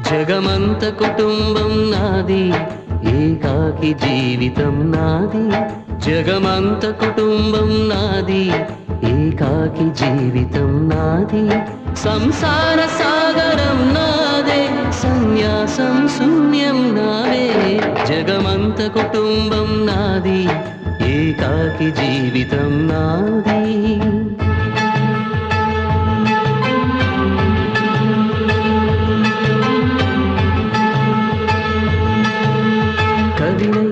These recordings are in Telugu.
జగమంత కుటుంబం నాది, ఏకాకి జీవితం నాది. జగమంత కుటుంబం నాది, ఏకాకి జీవితం నాది. సంసార సాగరం నాదే, సన్యాసం శూన్యం నావే. జగమంత కుటుంబం నాది, ఏకాకి జీవితం నాది. కవినై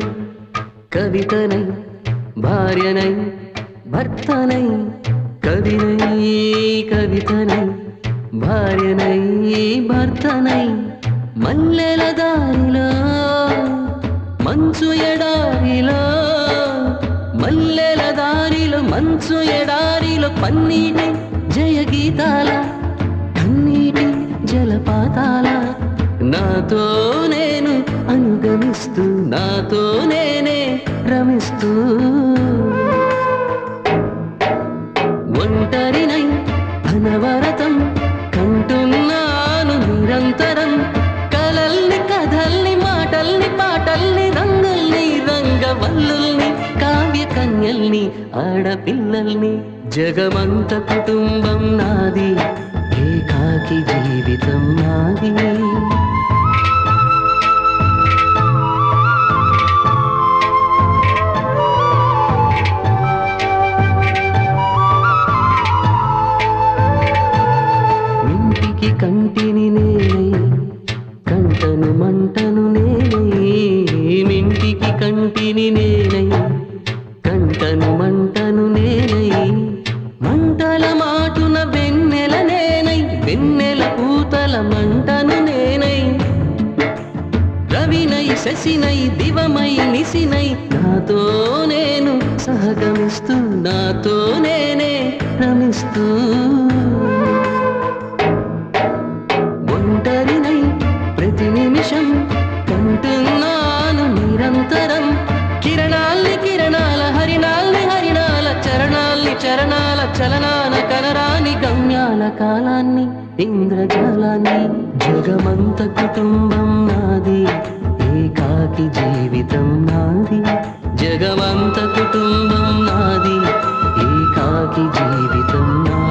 కవితనై భార్యనై భర్తనై, కవినై కవితనై భార్యనై భర్తనై. మల్లెల దారిలో మంచు ఎడారిలో, మల్లెల దారిలో మంచు ఎడారిలో, పన్నీటి జయగీతాల కన్నీటి జలపాతాల. నాతో నేను అనుగమిస్తూ, నాతో నేనే రమిస్తూ, ఒంటరినై అనవరతం కంటున్నాను నిరంతరం. కలల్ని కథల్ని మాటల్ని పాటల్ని రంగుల్ని రంగవల్లుల్ని కావ్య కన్యల్ని ఆడపిల్లల్ని. జగమంత కుటుంబం నాది, ఏకాకి జీవితం నాది. కంటిని నేనై కంటను మంటను నేనై, మింటికి కంటిని నేనై కంటను మంటను నేనై. మంటల మాటున వెన్నెల నేనై, వెన్నెల పూతల మంటను నేనై. రవినై శశినై దివమై నిశినై, నాతో నేను సహగమిస్తూ, నాతో నేనే రమిస్తూ. ఒంటరినై ప్రతి నిమిషం కంటున్నాను నిరంతరం. కిరణాల్ని కిరణాల హరిణాల్ని హరిణాల చరణాల్ని చరణాల చలనాల కనరాని గమ్యాల కాలాన్ని ఇంద్రజాలాన్ని. జగమంత కుటుంబం నాది, ఏకాకి జీవితం నాది. జగమంత కుటుంబం నాది, ఏకాకి జీవితం నాది.